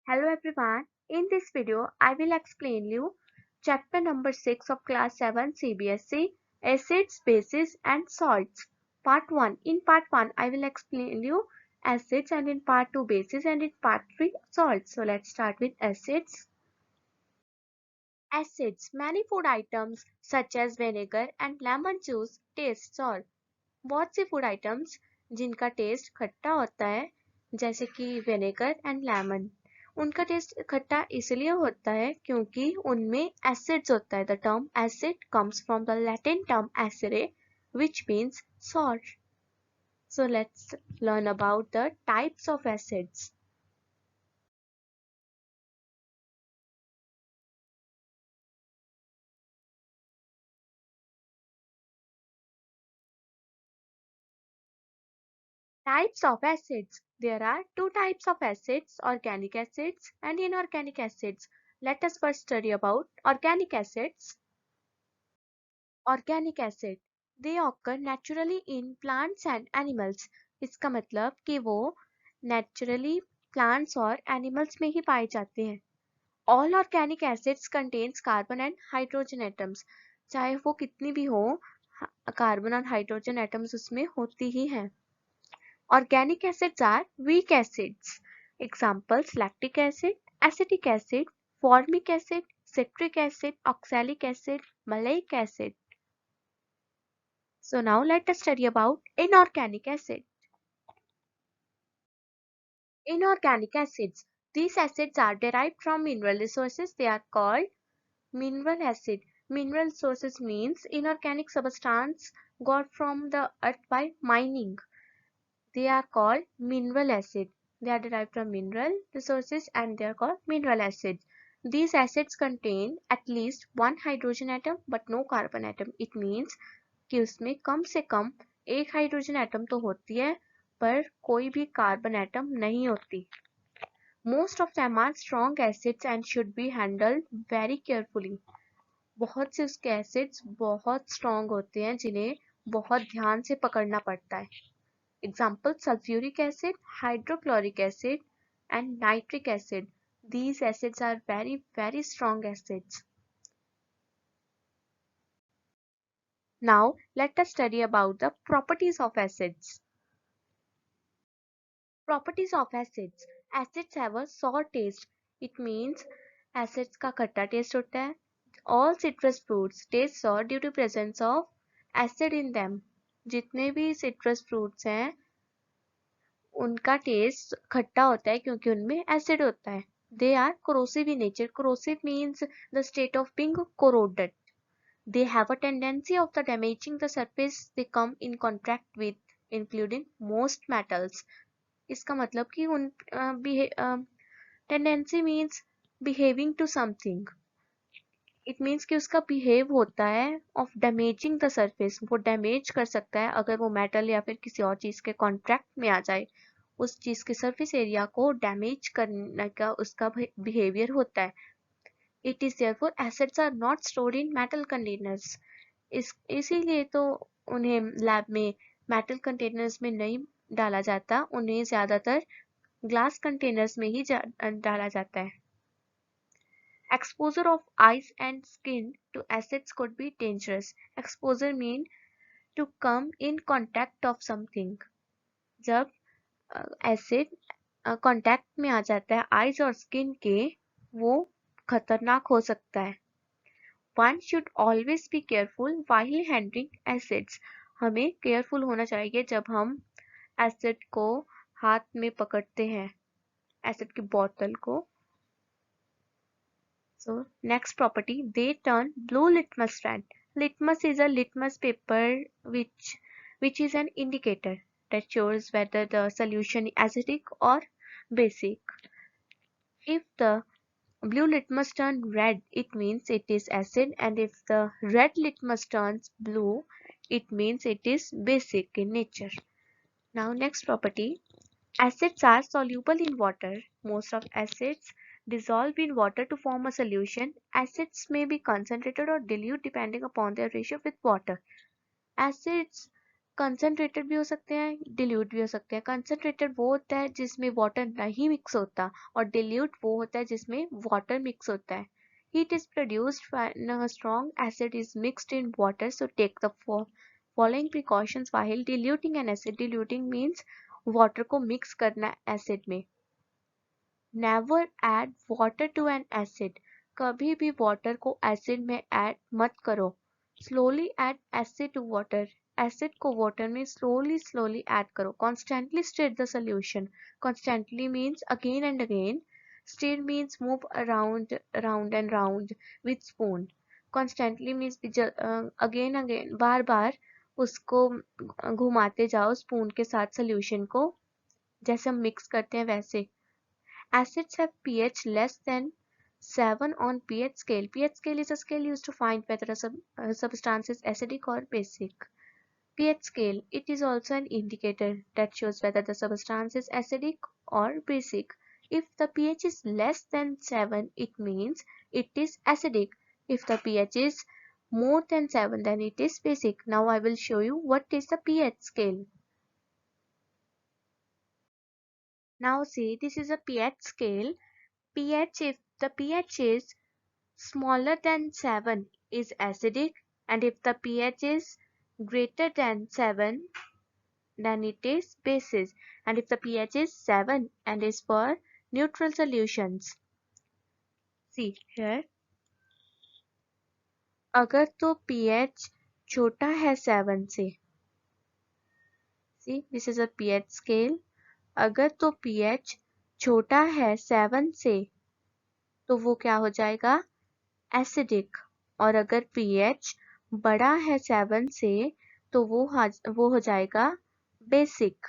Hello everyone. In this video, I will explain you chapter number 6 of class 7 CBSE Acids, Bases and Salts. Part 1. In part 1, I will explain you acids, and in part 2 bases, and in part 3 salts. So let's start with acids. Acids. Many food items such as vinegar and lemon juice taste sour. बहुत सी food items जिनका taste खट्टा होता है जैसे कि vinegar and lemon, उनका taste खट्टा इसलिए होता है क्योंकि उनमें एसिड्स होता है. The term acid comes from the Latin term acidae which means sour. So let's learn about the types of acids. Types of acids. There are two types of acids, organic acids and inorganic acids. Let us first study about organic acids. Organic acid. They occur naturally in plants and animals. इसका मतलब कि वो naturally plants और animals में ही पाए जाते हैं. All organic acids contains carbon and hydrogen atoms. चाहे वो कितनी भी हो, कार्बन और हाइड्रोजन एटम्स उसमें होती ही हैं. Organic acids are weak acids. Examples: lactic acid, acetic acid, formic acid, citric acid, oxalic acid, maleic acid. So now let us study about inorganic acid. Inorganic acids. These acids are derived from mineral resources. They are called mineral acid. Mineral sources means inorganic substance got from the earth by mining. They are called mineral acid. They are derived from mineral resources and they are called mineral acids. These acids contain at least one hydrogen atom but no carbon atom. It means कि उसमें कम से कम एक hydrogen atom तो होती है पर कोई भी कार्बन एटम नहीं होती. Most of them are strong acids and should be handled very carefully. बहुत से उसके एसिड्स बहुत स्ट्रॉन्ग होते हैं जिन्हें बहुत ध्यान से पकड़ना पड़ता है. Example: sulfuric acid, hydrochloric acid and nitric acid. These acids are very strong acids. Now let us study about the properties of acids. Properties of acids. Acids have a sour taste. It means acids का खट्टा taste होता है. All citrus fruits taste sour due to presence of acid in them. जितने भी citrus fruits हैं उनका taste खट्टा होता है क्योंकि उनमें acid होता है. They are corrosive in nature. Corrosive means the state of being corroded. They have a tendency of the damaging the surface they come in contact with, including most metals. इसका मतलब कि उन tendency means behaving to something. It means कि उसका behave होता है of damaging the surface. वो damage कर सकता है अगर वो मेटल या फिर किसी और चीज के कॉन्ट्रैक्ट में आ जाए. उस चीज के सरफेस एरिया को डैमेज करने का उसका बिहेवियर होता है. It is therefore acids are not stored in metal containers. इसीलिए तो उन्हें लैब में मेटल कंटेनर्स में नहीं डाला जाता. उन्हें ज्यादातर ग्लास कंटेनर्स में ही डाला जाता है. Exposure of eyes and skin to acids could be dangerous. Exposure mean to come in contact of something. जब एसिड कांटेक्ट में आ जाता है आईज और स्किन के, वो खतरनाक हो सकता है. One should always be careful while handling acids. हमें केयरफुल होना चाहिए जब हम एसिड को हाथ में पकड़ते हैं, एसिड की बोतल को. So next property, they turn blue litmus red. Litmus is a litmus paper which is an indicator that shows whether the solution is acidic or basic. If the blue litmus turns red, it means it is acid, and if the red litmus turns blue, it means it is basic in nature. Now next property, acids are soluble in water. Most of acids dissolve in water to form a solution. Acids may be concentrated or dilute depending upon their ratio with water. Acids concentrated भी हो सकते हैं, dilute भी हो सकते हैं। Concentrated वो होता है जिसमें वाटर नहीं मिक्स होता, और डिल्यूट वो होता है जिसमें वाटर मिक्स होता है। Heat is produced when a strong acid is mixed in water, so take the following precautions while diluting an acid. Diluting means water को मिक्स करना एसिड में। Never add water to an acid, कभी भी water को acid में add मत करो। Slowly add acid to water, acid को वाटर में स्लोली ऐड करो। Constantly stir the solution, constantly means again and again, stir means move around round and round with spoon. Constantly means again again, बार बार उसको घुमाते जाओ spoon के साथ सोल्यूशन को, जैसे हम मिक्स करते हैं वैसे। Acids have pH less than 7 on pH scale. pH scale is a scale used to find whether a substance is acidic or basic. pH scale, it is also an indicator that shows whether the substance is acidic or basic. If the pH is less than 7, it means it is acidic. If the pH is more than 7, then it is basic. Now I will show you what is the pH scale. Now see, this is a pH scale. pH, if the pH is smaller than 7 is acidic, and if the pH is greater than 7, then it is basic, and if the pH is 7 and is for neutral solutions. See here, अगर तो pH छोटा है 7 से, see this is a pH scale, अगर तो pH छोटा है 7 से तो वो क्या हो जाएगा, एसिडिक। और अगर pH बड़ा है 7 से तो वो हो जाएगा बेसिक।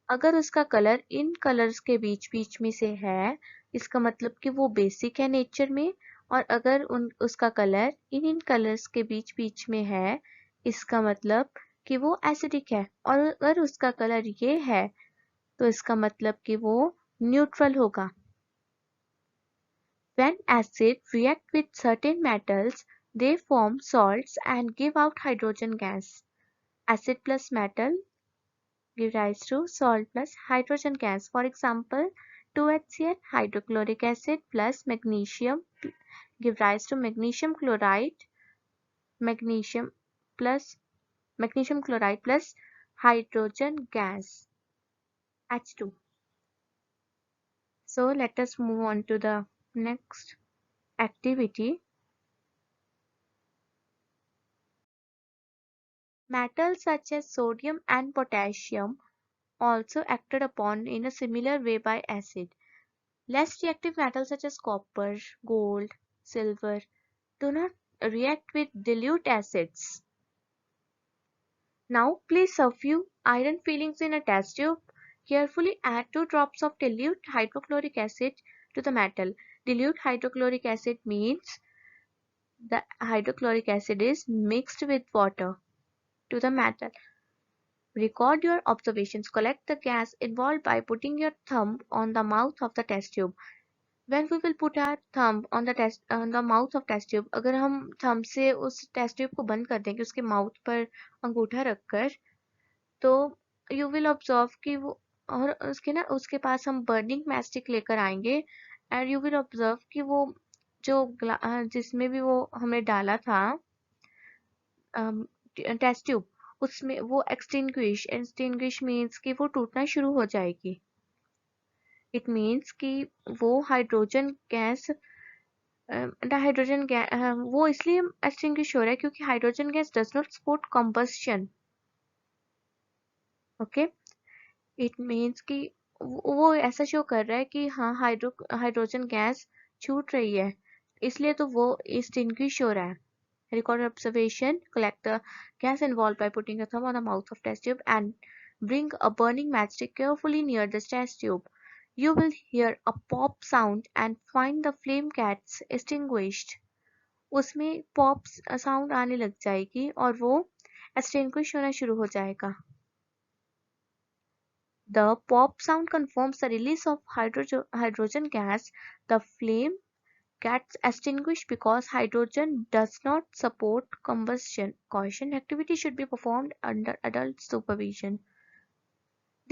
अगर उसका कलर इन कलर्स के बीच बीच में से है, इसका मतलब कि वो बेसिक है नेचर में। और अगर उसका कलर इन कलर्स के बीच बीच में है, इसका मतलब कि वो एसिडिक है। और अगर उसका कलर ये है तो इसका मतलब कि वो न्यूट्रल होगा। When acids react with certain metals, they form salts and give out hydrogen gas. Acid plus metal give rise to salt plus hydrogen gas. For example, 2HCl hydrochloric acid plus magnesium give rise to magnesium chloride, magnesium chloride plus hydrogen gas, H2. So let us move on to the next activity. Metals such as sodium and potassium also acted upon in a similar way by acid. Less reactive metals such as copper, gold, silver do not react with dilute acids. Now place a few iron fillings in a test tube. Carefully add 2 drops of dilute hydrochloric acid to the metal. Dilute hydrochloric acid means the hydrochloric acid is mixed with water to the metal. Record your observations. Collect the gas involved by putting your thumb on the mouth of the test tube. When we will put our thumb on the mouth of test tube, अगर हम thumb से उस test tube को बंद कर देंगे उसके mouth पर अंगूठा रखकर, तो you will observe कि वो, और उसके पास हम burning matchstick लेकर आएंगे, and you will observe कि वो जो जिसमें भी वो हमने डाला था टेस्ट ट्यूब, उसमें वो एक्सटिंग्विश मीन्स कि वो टूटना शुरू हो जाएगी। इट मीन्स कि वो हाइड्रोजन गैस वो इसलिए एक्सटिंग्विश हो रहा है क्योंकि hydrogen gas does not support combustion. Okay, it means कि वो ऐसा शो कर रहा है कि हाँ हाइड्रोजन गैस छूट रही है, इसलिए तो वो एक्सटिंग्विश हो रहा है। Record observation. Collect the gas involved by putting your thumb on the mouth of test tube and bring a burning matchstick carefully near the test tube. You will hear a pop sound and find the flame gets extinguished. उसमें pop sound आने लग जाएगी और वो extinguish होना शुरू हो जाएगा. The pop sound confirms the release of hydrogen gas. The flame gets extinguished because hydrogen does not support combustion. Caution: activity should be performed under adult supervision.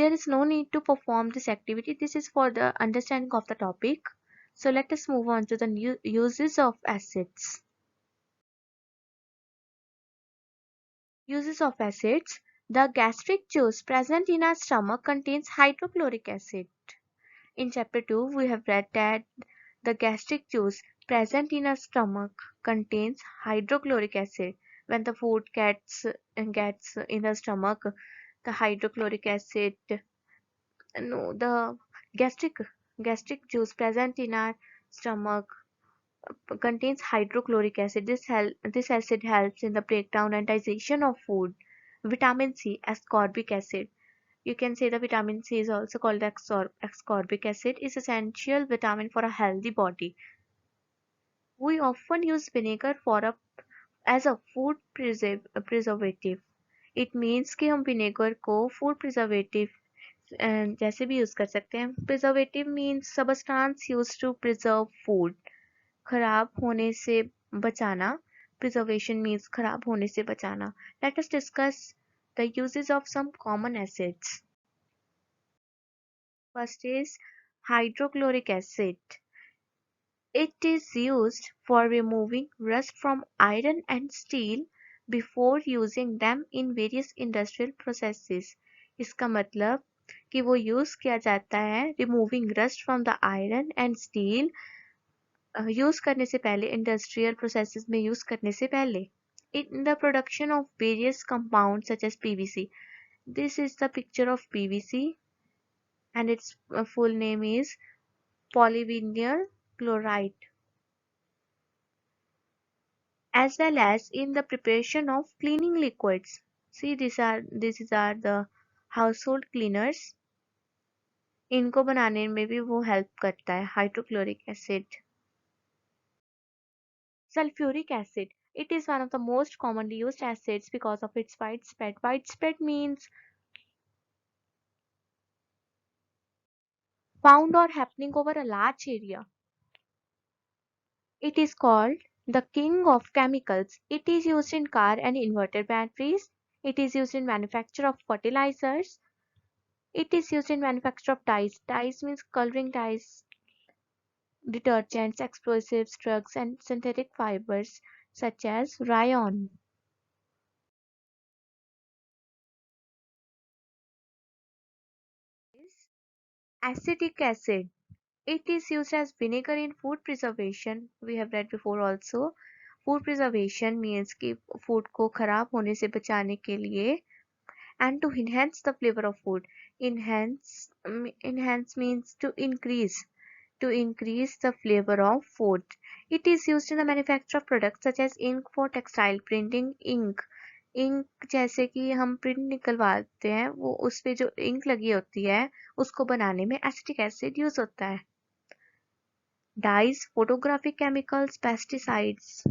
There is no need to perform this activity. This is for the understanding of the topic. So let us move on to the new uses of acids. Uses of acids. The gastric juice present in our stomach contains hydrochloric acid. In chapter 2, we have read that the gastric juice present in our stomach contains hydrochloric acid. When the food gets in the stomach, the hydrochloric acid, no, the gastric gastric juice present in our stomach contains hydrochloric acid. This acid helps in the breakdown and digestion of food. Vitamin C, ascorbic acid. You can say the vitamin C is also called ascorbic acid, is essential vitamin for a healthy body. We often use vinegar as a food preservative. It means कि हम vinegar को food preservative जैसे भी use कर सकते हैं. Preservative means substance used to preserve food. खराब होने से बचाना. Preservation means खराब होने से बचाना. Let us discuss the uses of some common acids. First is hydrochloric acid. It is used for removing rust from iron and steel before using them in various industrial processes. इसका मतलब कि वो use किया जाता है removing rust from the iron and steel use करने से पहले इंडस्ट्रियल प्रोसेसेस में यूज करने से पहले. In the production of various compounds such as PVC. This is the picture of PVC and its full name is polyvinyl chloride, as well as in the preparation of cleaning liquids. See, these are the household cleaners. इनको बनाने में भी वो help करता है hydrochloric acid. Sulfuric acid. It is one of the most commonly used acids because of its widespread. Widespread means found or happening over a large area. It is called the king of chemicals. It is used in car and inverter batteries. It is used in manufacture of fertilizers. It is used in manufacture of dyes. Dyes means coloring dyes, detergents, explosives, drugs, and synthetic fibers such as rayon. Acetic acid. It is used as vinegar in food preservation. We have read before also. Food preservation means कि food को खराब होने से बचाने के लिए and to enhance the flavor of food. Enhance means to increase the flavor of food. It is used in the manufacture of products such as ink for textile printing. ink जैसे कि हम प्रिंट निकलवाते हैं वो उस पे जो ink लगी होती है उसको बनाने में एसिटिक एसिड यूज होता है. Dyes, photographic chemicals, pesticides.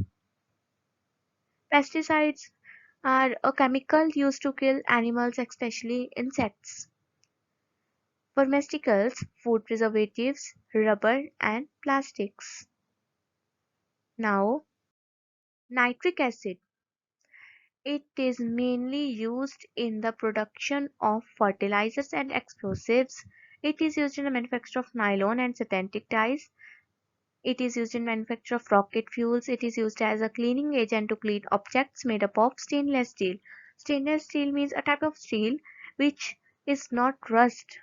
Pesticides are a chemical used to kill animals, especially insects. Pharmaceuticals, food preservatives, rubber and plastics. Now, nitric acid. It is mainly used in the production of fertilizers and explosives. It is used in the manufacture of nylon and synthetic dyes. It is used in manufacture of rocket fuels. It is used as a cleaning agent to clean objects made up of stainless steel. Stainless steel means a type of steel which is not rust.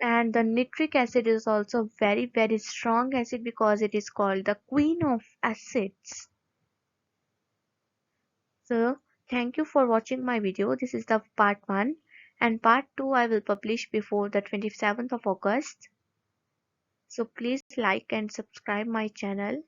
And the nitric acid is also very strong acid because it is called the queen of acids. So thank you for watching my video. This is the part 1 and part 2 I will publish before the 27th of August. So please like and subscribe my channel.